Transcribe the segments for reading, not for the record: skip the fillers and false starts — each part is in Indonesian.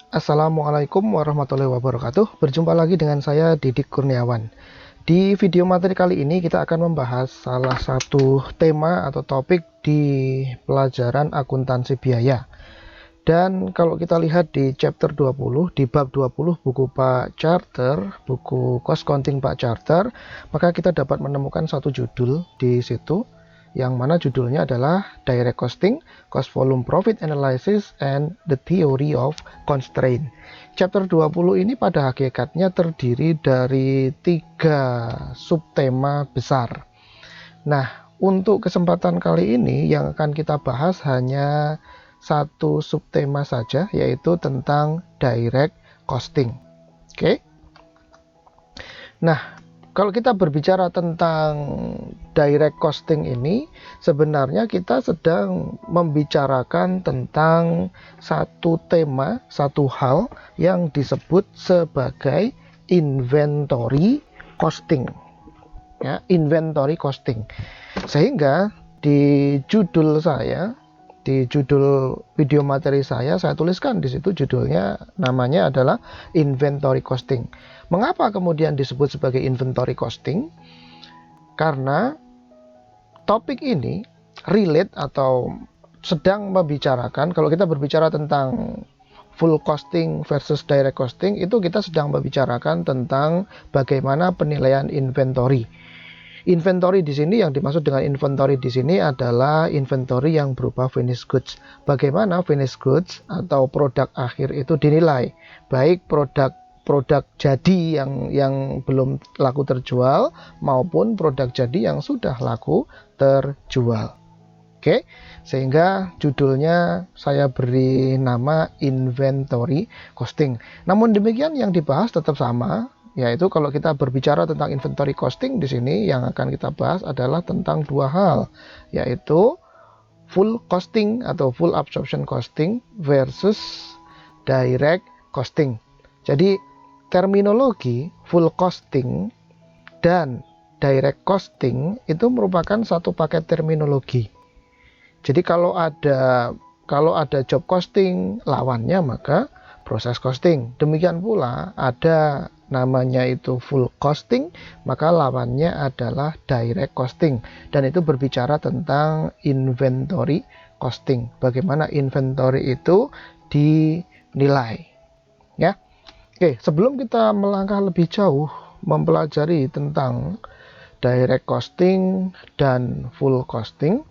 Assalamualaikum warahmatullahi wabarakatuh. Berjumpa lagi dengan saya Didik Kurniawan. Di video materi kali ini kita akan membahas salah satu tema atau topik di pelajaran akuntansi biaya. Dan kalau kita lihat di chapter 20, di bab 20 buku Pak Charter, buku Cost Counting Pak Charter, maka kita dapat menemukan satu judul di situ, yang mana judulnya adalah Direct Costing, Cost Volume Profit Analysis, and the Theory of Constraint. Chapter 20 ini pada hakikatnya terdiri dari 3 subtema besar. Nah, untuk kesempatan kali ini yang akan kita bahas hanya satu subtema saja, yaitu tentang direct costing. Oke. Nah, kalau kita berbicara tentang direct costing ini, sebenarnya kita sedang membicarakan tentang satu tema, satu hal yang disebut sebagai inventory costing. Ya, inventory costing. Sehingga di judul video materi saya tuliskan di situ judulnya, namanya adalah inventory costing. Mengapa kemudian disebut sebagai inventory costing? Karena topik ini relate atau sedang membicarakan, kalau kita berbicara tentang full costing versus direct costing, itu kita sedang membicarakan tentang bagaimana penilaian inventory. Inventory di sini, yang dimaksud dengan inventory di sini adalah inventory yang berupa finished goods. Bagaimana finished goods atau produk akhir itu dinilai, baik produk jadi yang belum laku terjual maupun produk jadi yang sudah laku terjual. Oke, sehingga judulnya saya beri nama inventory costing. Namun demikian yang dibahas tetap sama, yaitu kalau kita berbicara tentang inventory costing di sini yang akan kita bahas adalah tentang dua hal, yaitu full costing atau full absorption costing versus direct costing. Jadi terminologi full costing dan direct costing itu merupakan satu paket terminologi. Jadi kalau ada job costing, lawannya maka proses costing. Demikian pula ada namanya itu full costing, maka lawannya adalah direct costing. Dan itu berbicara tentang inventory costing. Bagaimana inventory itu dinilai. Ya. Oke, sebelum kita melangkah lebih jauh mempelajari tentang direct costing dan full costing,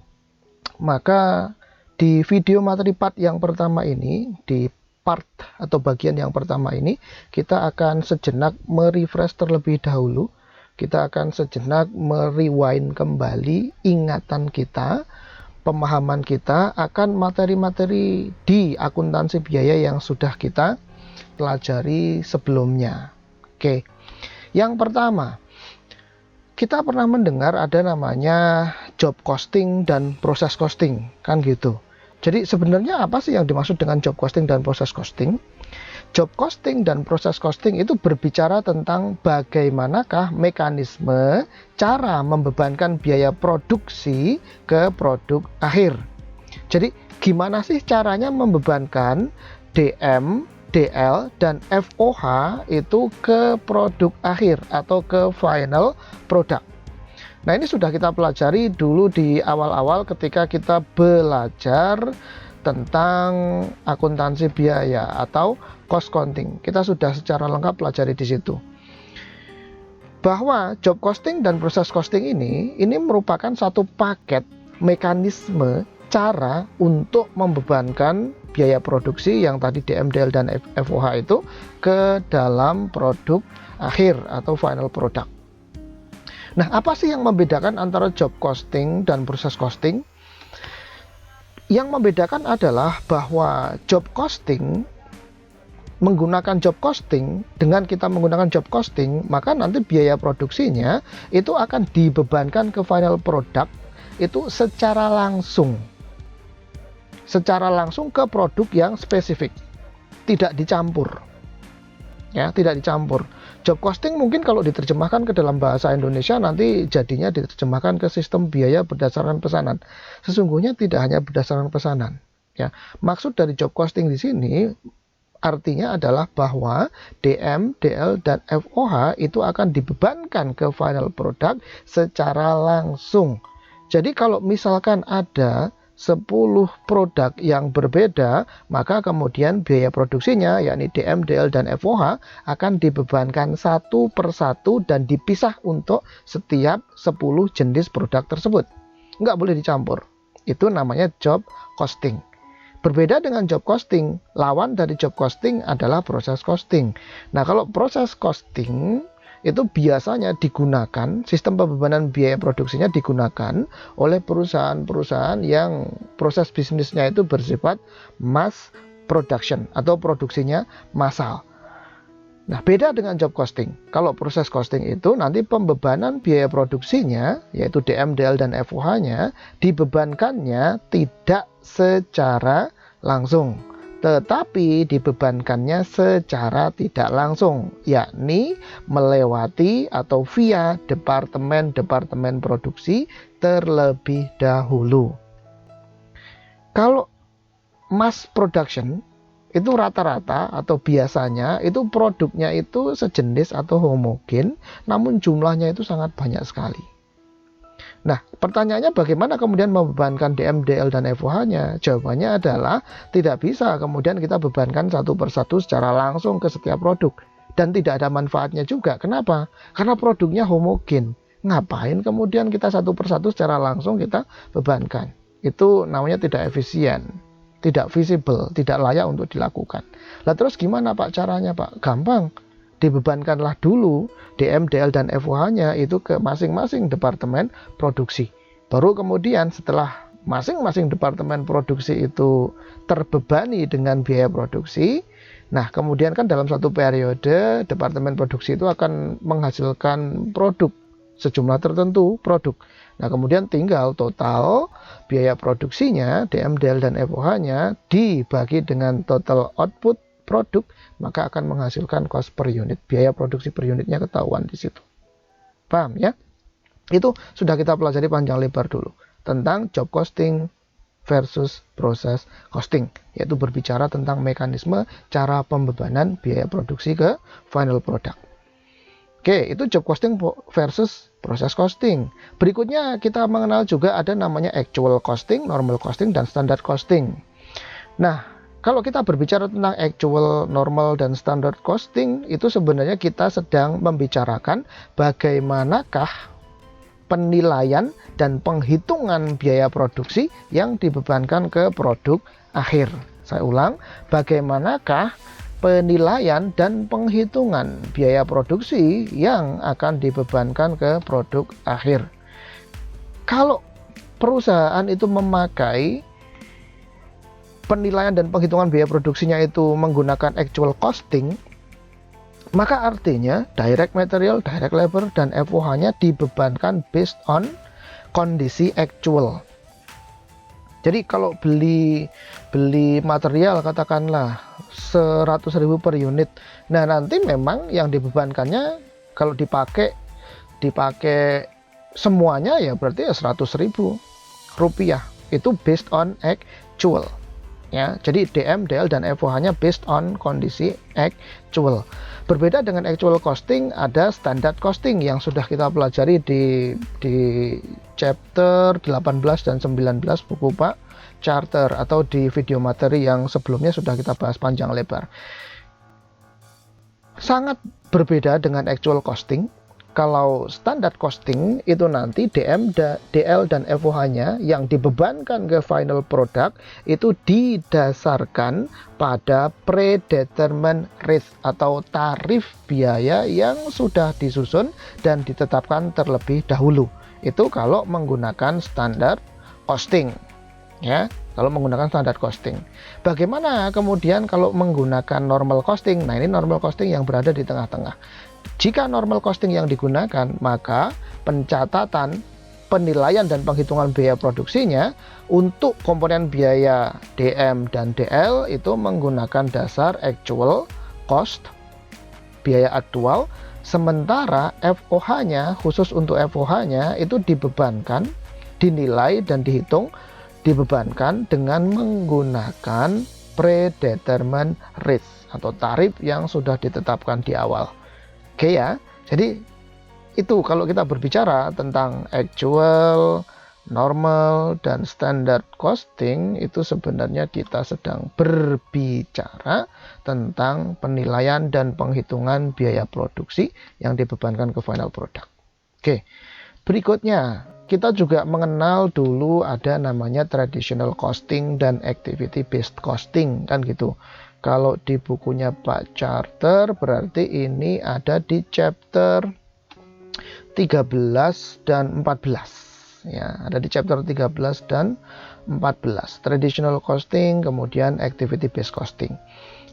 maka di video materi part yang pertama ini, di part atau bagian yang pertama ini, kita akan sejenak merefresh terlebih dahulu. Kita akan sejenak merewind kembali ingatan kita, pemahaman kita akan materi-materi di akuntansi biaya yang sudah kita pelajari sebelumnya. Oke. Yang pertama, kita pernah mendengar ada namanya job costing dan proses costing, kan gitu. Jadi sebenarnya apa sih yang dimaksud dengan job costing dan proses costing? Job costing dan proses costing itu berbicara tentang bagaimanakah mekanisme cara membebankan biaya produksi ke produk akhir. Jadi gimana sih caranya membebankan DM, DL, dan FOH itu ke produk akhir atau ke final product. Nah, ini sudah kita pelajari dulu di awal-awal ketika kita belajar tentang akuntansi biaya atau cost counting. Kita sudah secara lengkap pelajari di situ. Bahwa job costing dan proses costing ini merupakan satu paket mekanisme cara untuk membebankan biaya produksi yang tadi DM, DL, dan FOH itu ke dalam produk akhir atau final product. Nah, apa sih yang membedakan antara job costing dan proses costing? Yang membedakan adalah bahwa job costing, menggunakan job costing, dengan kita menggunakan job costing, maka nanti biaya produksinya itu akan dibebankan ke final product itu secara langsung ke produk yang spesifik, tidak dicampur. Ya, tidak dicampur. Job costing mungkin kalau diterjemahkan ke dalam bahasa Indonesia nanti jadinya diterjemahkan ke sistem biaya berdasarkan pesanan. Sesungguhnya tidak hanya berdasarkan pesanan. Ya, maksud dari job costing di sini Artinya adalah bahwa DM, DL, dan FOH itu akan dibebankan ke final product secara langsung. Jadi kalau misalkan ada 10 produk yang berbeda, maka kemudian biaya produksinya, yakni DM, DL, dan FOH, akan dibebankan satu per satu dan dipisah untuk setiap 10 jenis produk tersebut. Nggak boleh dicampur. Itu namanya job costing. Berbeda dengan job costing, lawan dari job costing adalah proses costing. Nah, kalau proses costing itu biasanya digunakan, sistem pembebanan biaya produksinya digunakan oleh perusahaan-perusahaan yang proses bisnisnya itu bersifat mass production atau produksinya massal. Nah, beda dengan job costing. Kalau proses costing itu nanti pembebanan biaya produksinya, yaitu DM, DL, dan FOH-nya, dibebankannya tidak secara langsung, tetapi dibebankannya secara tidak langsung, yakni melewati atau via departemen-departemen produksi terlebih dahulu. Kalau mass production itu rata-rata atau biasanya itu produknya itu sejenis atau homogen, namun jumlahnya itu sangat banyak sekali. Nah, pertanyaannya bagaimana kemudian membebankan DM, DL, dan FOH-nya? Jawabannya adalah tidak bisa kemudian kita bebankan satu persatu secara langsung ke setiap produk. Dan tidak ada manfaatnya juga. Kenapa? Karena produknya homogen. Ngapain kemudian kita satu persatu secara langsung kita bebankan? Itu namanya tidak efisien, tidak visible, tidak layak untuk dilakukan. Lah terus gimana Pak caranya Pak? Gampang. Dibebankanlah dulu DM, DL, dan FOH-nya itu ke masing-masing departemen produksi. Baru kemudian setelah masing-masing departemen produksi itu terbebani dengan biaya produksi, nah kemudian kan dalam satu periode departemen produksi itu akan menghasilkan produk sejumlah tertentu produk. Nah kemudian tinggal total biaya produksinya DM, DL, dan FOH-nya dibagi dengan total output produk, maka akan menghasilkan cost per unit. Biaya produksi per unitnya ketahuan di situ. Paham ya? Itu sudah kita pelajari panjang lebar dulu tentang job costing versus proses costing, yaitu berbicara tentang mekanisme cara pembebanan biaya produksi ke final product. Oke, itu job costing versus proses costing. Berikutnya kita mengenal juga ada namanya actual costing, normal costing, dan standard costing. Nah, kalau kita berbicara tentang actual, normal, dan standard costing, itu sebenarnya kita sedang membicarakan bagaimanakah penilaian dan penghitungan biaya produksi yang dibebankan ke produk akhir. Saya ulang, bagaimanakah penilaian dan penghitungan biaya produksi yang akan dibebankan ke produk akhir. Kalau perusahaan itu memakai penilaian dan penghitungan biaya produksinya itu menggunakan actual costing, maka artinya direct material, direct labor, dan FOH-nya dibebankan based on kondisi actual. Jadi kalau beli material katakanlah 100.000 per unit, nah nanti memang yang dibebankannya kalau dipakai semuanya ya berarti 100.000 rupiah. Itu based on actual. Ya, jadi DM, DL, dan FOH-nya based on kondisi actual. Berbeda dengan actual costing, ada standard costing yang sudah kita pelajari di chapter 18 dan 19 buku Pak Charter, atau di video materi yang sebelumnya sudah kita bahas panjang lebar. Sangat berbeda dengan actual costing. Kalau standard costing itu nanti DM, DL, dan FOH-nya yang dibebankan ke final product itu didasarkan pada predetermined rate atau tarif biaya yang sudah disusun dan ditetapkan terlebih dahulu. Itu kalau menggunakan standard costing. Ya, kalau menggunakan standard costing. Bagaimana kemudian kalau menggunakan normal costing? Nah, ini normal costing yang berada di tengah-tengah. Jika normal costing yang digunakan, maka pencatatan, penilaian, dan penghitungan biaya produksinya untuk komponen biaya DM dan DL itu menggunakan dasar actual cost, biaya aktual, sementara FOH-nya, khusus untuk FOH-nya itu dibebankan, dinilai, dan dihitung, dibebankan dengan menggunakan predetermined rates atau tarif yang sudah ditetapkan di awal. Oke ya. Jadi itu kalau kita berbicara tentang actual, normal, dan standard costing, itu sebenarnya kita sedang berbicara tentang penilaian dan penghitungan biaya produksi yang dibebankan ke final product. Oke, berikutnya kita juga mengenal dulu ada namanya traditional costing dan activity based costing, kan gitu. Kalau di bukunya Pak Charter berarti ini ada di chapter 13 dan 14. Ya, ada di chapter 13 dan 14. Traditional costing, kemudian activity based costing.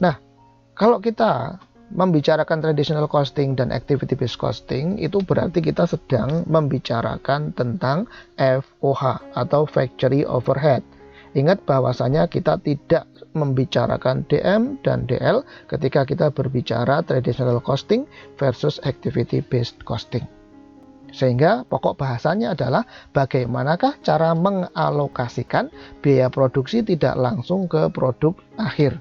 Nah, kalau kita membicarakan traditional costing dan activity based costing, itu berarti kita sedang membicarakan tentang FOH atau factory overhead. Ingat bahwasanya kita tidak membicarakan DM dan DL ketika kita berbicara traditional costing versus activity based costing. Sehingga pokok bahasanya adalah bagaimanakah cara mengalokasikan biaya produksi tidak langsung ke produk akhir.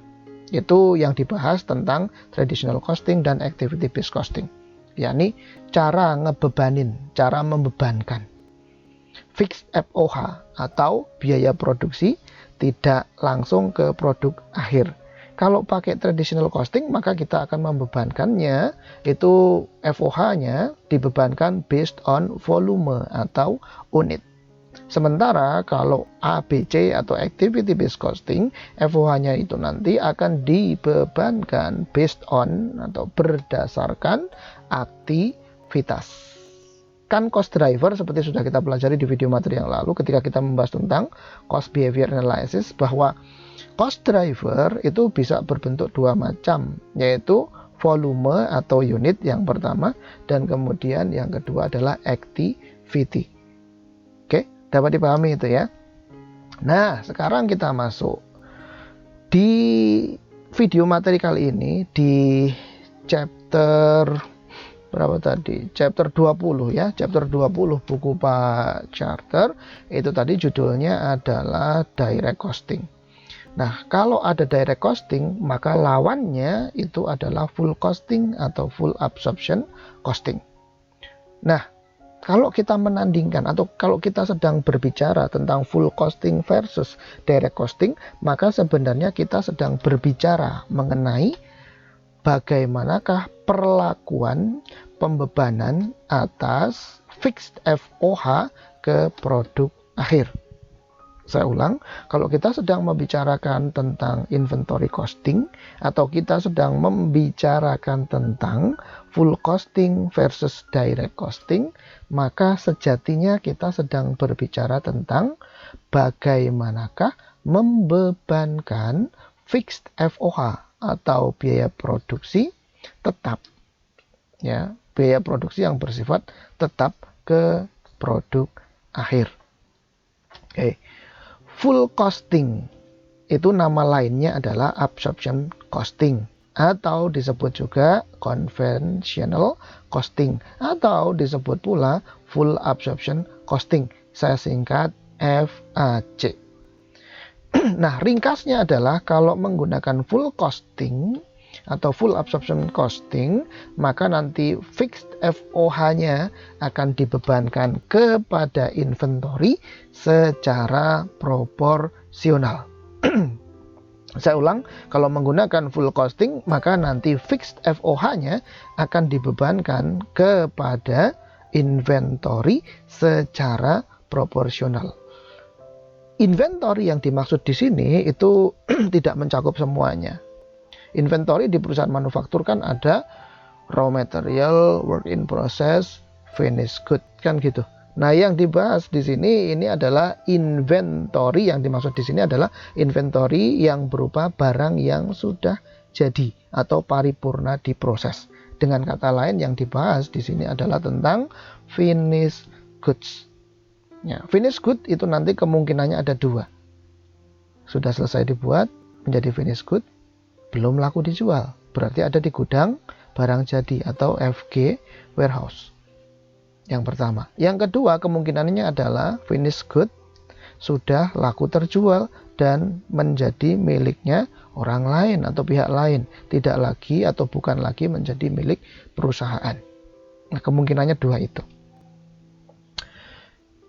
Itu yang dibahas tentang traditional costing dan activity based costing, yakni cara cara membebankan fixed FOH atau biaya produksi tidak langsung ke produk akhir. Kalau pakai traditional costing, maka kita akan membebankannya, itu FOH-nya dibebankan based on volume atau unit. Sementara kalau ABC atau activity based costing, FOH-nya itu nanti akan dibebankan based on atau berdasarkan aktivitas. Kan cost driver seperti sudah kita pelajari di video materi yang lalu ketika kita membahas tentang cost behavior analysis, bahwa cost driver itu bisa berbentuk dua macam, yaitu volume atau unit yang pertama, dan kemudian yang kedua adalah activity. Oke, dapat dipahami itu ya. Nah, sekarang kita masuk di video materi kali ini di chapter berapa tadi? Chapter 20 ya, chapter 20 buku Pak Charter. Itu tadi judulnya adalah direct costing. Nah, kalau ada direct costing, maka lawannya itu adalah full costing atau full absorption costing. Nah, kalau kita menandingkan atau kalau kita sedang berbicara tentang full costing versus direct costing, maka sebenarnya kita sedang berbicara mengenai bagaimanakah perlakuan pembebanan atas fixed FOH ke produk akhir. Saya ulang, kalau kita sedang membicarakan tentang inventory costing atau kita sedang membicarakan tentang full costing versus direct costing, maka sejatinya kita sedang berbicara tentang bagaimanakah membebankan fixed FOH atau biaya produksi tetap. Ya, biaya produksi yang bersifat tetap ke produk akhir. Oke. Full costing itu nama lainnya adalah absorption costing atau disebut juga conventional costing atau disebut pula full absorption costing. Saya singkat FAC. Nah, ringkasnya adalah kalau menggunakan full costing atau full absorption costing, maka nanti fixed FOH-nya akan dibebankan kepada inventory secara proporsional. Saya ulang, kalau menggunakan full costing, maka nanti fixed FOH-nya akan dibebankan kepada inventory secara proporsional. Inventory yang dimaksud di sini itu tidak mencakup semuanya. Inventory di perusahaan manufaktur kan ada raw material, work in process, finished good, kan gitu. Nah, yang dibahas di sini ini adalah inventory, yang dimaksud di sini adalah inventory yang berupa barang yang sudah jadi atau paripurna diproses. Dengan kata lain, yang dibahas di sini adalah tentang finished goods. Ya, finished good itu nanti kemungkinannya ada dua. Sudah selesai dibuat menjadi finished good, belum laku dijual, berarti ada di gudang barang jadi atau FG warehouse. Yang pertama. Yang kedua kemungkinannya adalah finished good sudah laku terjual dan menjadi miliknya orang lain atau pihak lain, tidak lagi atau bukan lagi menjadi milik perusahaan. Nah, kemungkinannya dua itu.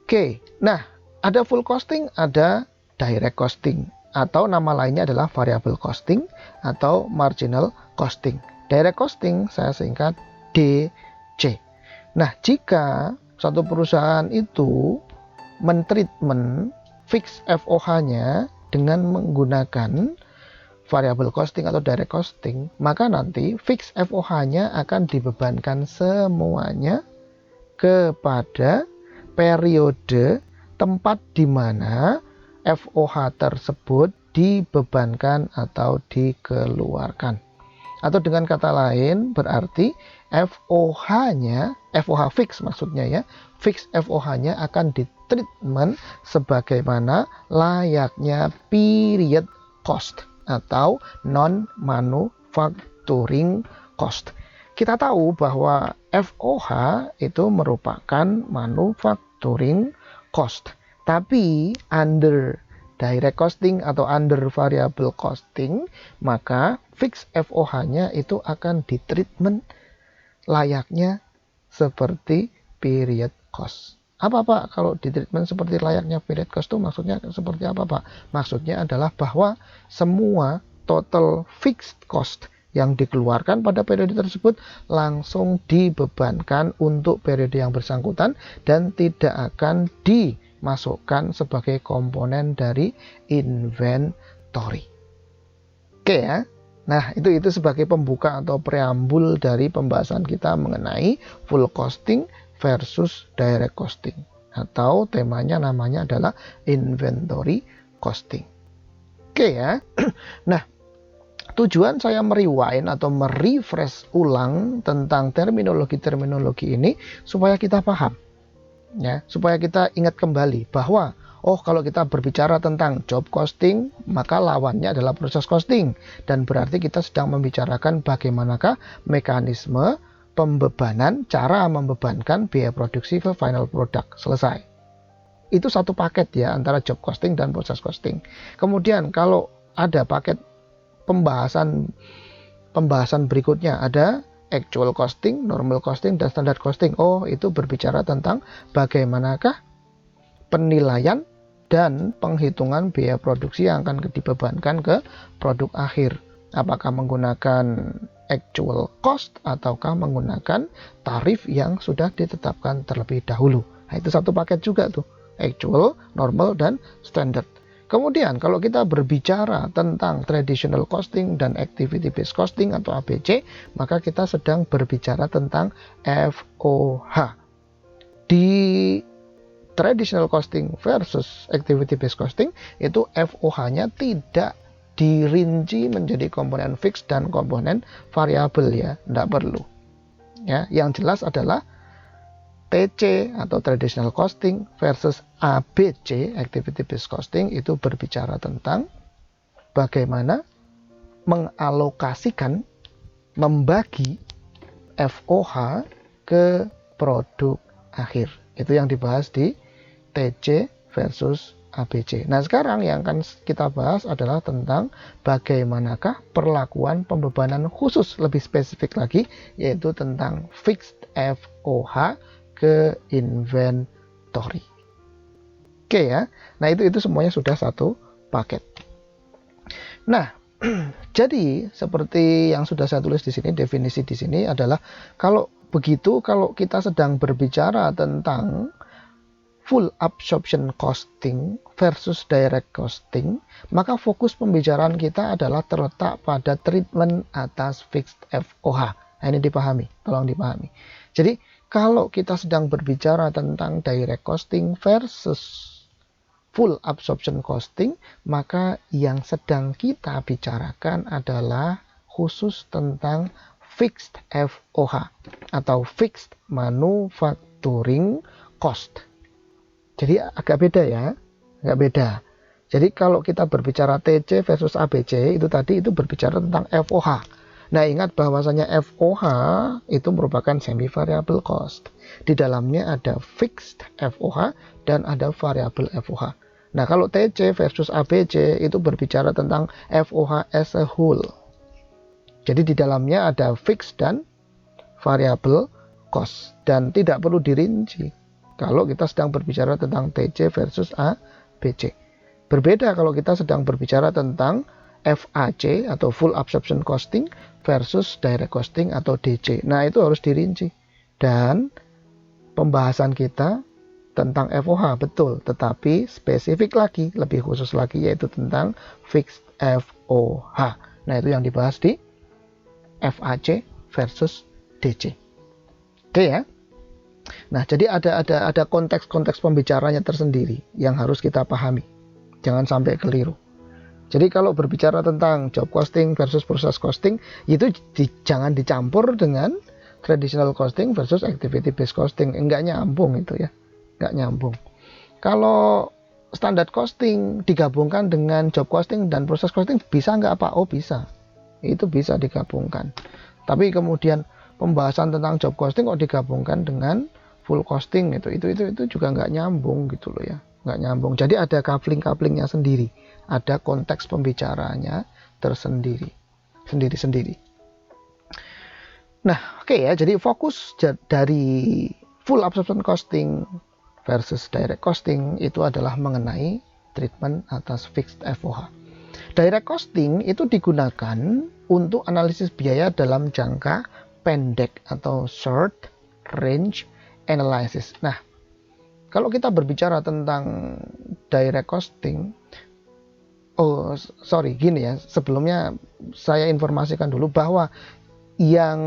Oke, nah ada full costing, ada direct costing, atau nama lainnya adalah variable costing atau marginal costing. Direct costing saya singkat DC. Nah, jika satu perusahaan itu mentreatment fix FOH-nya dengan menggunakan variable costing atau direct costing, maka nanti fix FOH-nya akan dibebankan semuanya kepada periode tempat di mana FOH tersebut dibebankan atau dikeluarkan. Atau dengan kata lain berarti FOH fix maksudnya ya, fix FOH-nya akan ditreatment sebagaimana layaknya period cost atau non-manufacturing cost. Kita tahu bahwa FOH itu merupakan manufacturing cost. Tapi under direct costing atau under variable costing, maka fix FOH-nya itu akan ditreatment layaknya seperti period cost. Apa Pak kalau ditreatment seperti layaknya period cost itu maksudnya seperti apa Pak? Maksudnya adalah bahwa semua total fixed cost yang dikeluarkan pada periode tersebut langsung dibebankan untuk periode yang bersangkutan dan tidak akan dimasukkan sebagai komponen dari inventory. Oke ya. Nah, itu sebagai pembuka atau preambul dari pembahasan kita mengenai full costing versus direct costing, atau temanya namanya adalah inventory costing. Oke ya. Nah, tujuan saya merewind atau merefresh ulang tentang terminologi-terminologi ini supaya kita paham ya, supaya kita ingat kembali bahwa kalau kita berbicara tentang job costing, maka lawannya adalah proses costing. Dan berarti kita sedang membicarakan bagaimanakah mekanisme pembebanan, cara membebankan biaya produksi ke final product. Selesai. Itu satu paket ya, antara job costing dan proses costing. Kemudian kalau ada paket pembahasan berikutnya, ada actual costing, normal costing, dan standard costing. Itu berbicara tentang bagaimanakah penilaian dan penghitungan biaya produksi yang akan dibebankan ke produk akhir. Apakah menggunakan actual cost ataukah menggunakan tarif yang sudah ditetapkan terlebih dahulu. Nah, itu satu paket juga tuh, actual, normal, dan standard. Kemudian kalau kita berbicara tentang traditional costing dan activity based costing atau ABC, maka kita sedang berbicara tentang FOH. Di traditional costing versus activity based costing itu FOH-nya tidak dirinci menjadi komponen fix dan komponen variabel ya, tidak perlu. Ya, yang jelas adalah TC atau traditional costing versus ABC activity based costing itu berbicara tentang bagaimana mengalokasikan, membagi FOH ke produk akhir. Itu yang dibahas di TC versus ABC. Nah, sekarang yang akan kita bahas adalah tentang bagaimanakah perlakuan pembebanan khusus, lebih spesifik lagi, yaitu tentang fixed FOH ke inventory. Oke ya. Nah, itu semuanya sudah satu paket. Nah, jadi seperti yang sudah saya tulis di sini, definisi di sini adalah kalau kita sedang berbicara tentang full absorption costing versus direct costing, maka fokus pembicaraan kita adalah terletak pada treatment atas fixed FOH. Nah, ini dipahami, tolong dipahami. Jadi, kalau kita sedang berbicara tentang direct costing versus full absorption costing, maka yang sedang kita bicarakan adalah khusus tentang fixed FOH atau fixed manufacturing cost. Jadi agak beda ya, agak beda. Jadi kalau kita berbicara TC versus ABC itu berbicara tentang FOH. Nah, ingat bahwasanya FOH itu merupakan semi variable cost. Di dalamnya ada fixed FOH dan ada variable FOH. Nah, kalau TC versus ABC itu berbicara tentang FOH as a whole. Jadi di dalamnya ada fixed dan variable cost dan tidak perlu dirinci kalau kita sedang berbicara tentang TC versus ABC. Berbeda kalau kita sedang berbicara tentang FAC atau full absorption costing versus direct costing atau DC. Nah, itu harus dirinci. Dan pembahasan kita tentang FOH betul, tetapi spesifik lagi, lebih khusus lagi, yaitu tentang fixed FOH. Nah, itu yang dibahas di FAC versus DC. Oke ya. Nah, jadi ada konteks-konteks pembicaranya tersendiri yang harus kita pahami. Jangan sampai keliru. Jadi kalau berbicara tentang job costing versus process costing, itu jangan dicampur dengan traditional costing versus activity based costing. Enggak nyambung itu ya. Enggak nyambung. Kalau standard costing digabungkan dengan job costing dan process costing, bisa enggak Pak? Oh, bisa. Itu bisa digabungkan. Tapi kemudian pembahasan tentang job costing kok digabungkan dengan full costing itu juga nggak nyambung gitu loh ya, nggak nyambung. Jadi ada coupling-couplingnya sendiri, ada konteks pembicaranya tersendiri, sendiri-sendiri. Nah, oke ya, jadi fokus dari full absorption costing versus direct costing itu adalah mengenai treatment atas fixed FOH. Direct costing itu digunakan untuk analisis biaya dalam jangka pendek atau short range analysis. Nah, kalau kita berbicara tentang direct costing, gini ya, sebelumnya saya informasikan dulu bahwa yang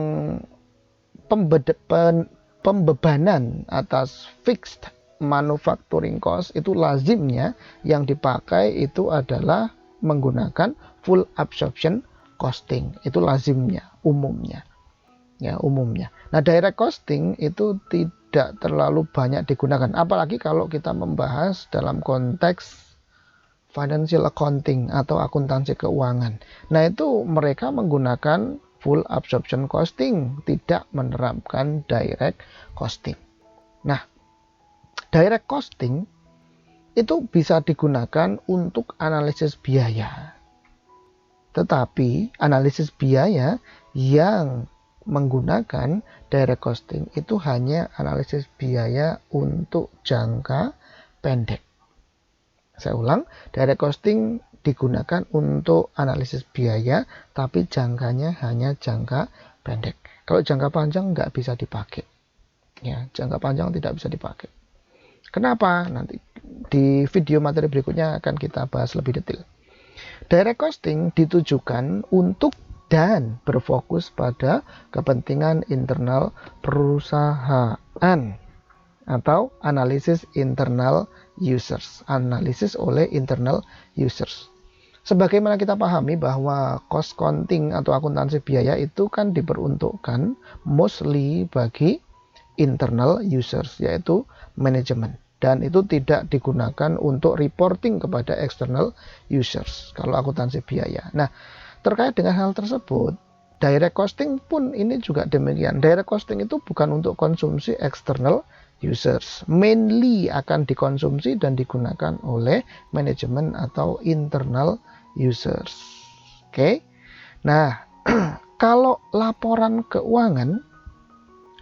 pembebanan atas fixed manufacturing cost itu lazimnya yang dipakai itu adalah menggunakan full absorption costing. Itu lazimnya, umumnya. Ya, umumnya. Nah, direct costing itu tidak terlalu banyak digunakan, apalagi kalau kita membahas dalam konteks financial accounting atau akuntansi keuangan. Nah, itu mereka menggunakan full absorption costing, tidak menerapkan direct costing. Nah, direct costing itu bisa digunakan untuk analisis biaya. Tetapi analisis biaya yang menggunakan direct costing itu hanya analisis biaya untuk jangka pendek. Saya ulang, direct costing digunakan untuk analisis biaya, tapi jangkanya hanya jangka pendek. Kalau jangka panjang nggak bisa dipakai. Ya, jangka panjang tidak bisa dipakai. Kenapa? Nanti di video materi berikutnya akan kita bahas lebih detail. Direct costing ditujukan untuk dan berfokus pada kepentingan internal perusahaan atau analisis internal users, analisis oleh internal users. Sebagaimana kita pahami bahwa cost accounting atau akuntansi biaya itu kan diperuntukkan mostly bagi internal users, yaitu manajemen. Dan itu tidak digunakan untuk reporting kepada external users kalau akuntansi biaya. Nah, terkait dengan hal tersebut, direct costing pun ini juga demikian. Direct costing itu bukan untuk konsumsi external users, mainly akan dikonsumsi dan digunakan oleh manajemen atau internal users. Oke. Nah, kalau laporan keuangan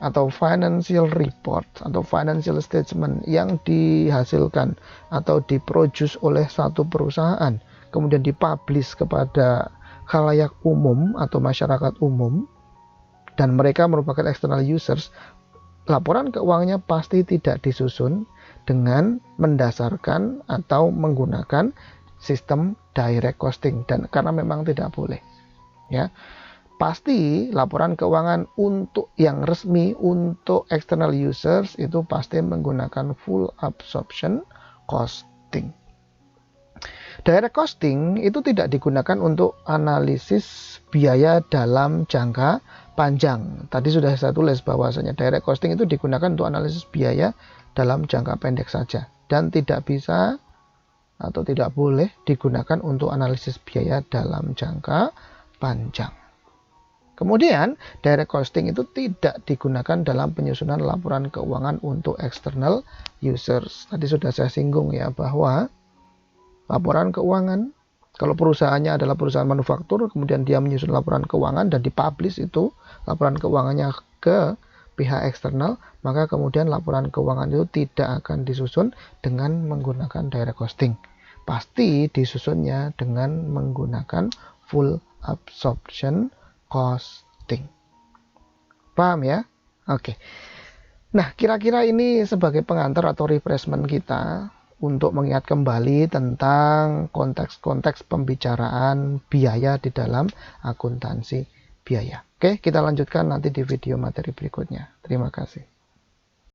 atau financial report atau financial statement yang dihasilkan atau diproduce oleh satu perusahaan kemudian dipublish kepada khalayak umum atau masyarakat umum dan mereka merupakan external users, laporan keuangannya pasti tidak disusun dengan mendasarkan atau menggunakan sistem direct costing, dan karena memang tidak boleh ya. Pasti laporan keuangan untuk yang resmi untuk external users itu pasti menggunakan full absorption costing. Direct costing itu tidak digunakan untuk analisis biaya dalam jangka panjang. Tadi sudah saya tulis bahwasanya direct costing itu digunakan untuk analisis biaya dalam jangka pendek saja dan tidak bisa atau tidak boleh digunakan untuk analisis biaya dalam jangka panjang. Kemudian, direct costing itu tidak digunakan dalam penyusunan laporan keuangan untuk external users. Tadi sudah saya singgung ya bahwa laporan keuangan. Kalau perusahaannya adalah perusahaan manufaktur, kemudian dia menyusun laporan keuangan dan dipublish itu laporan keuangannya ke pihak eksternal, maka kemudian laporan keuangan itu tidak akan disusun dengan menggunakan direct costing. Pasti disusunnya dengan menggunakan full absorption costing. Paham ya? Oke. Nah, kira-kira ini sebagai pengantar atau refreshment kita untuk mengingat kembali tentang konteks-konteks pembicaraan biaya di dalam akuntansi biaya. Oke, kita lanjutkan nanti di video materi berikutnya. Terima kasih.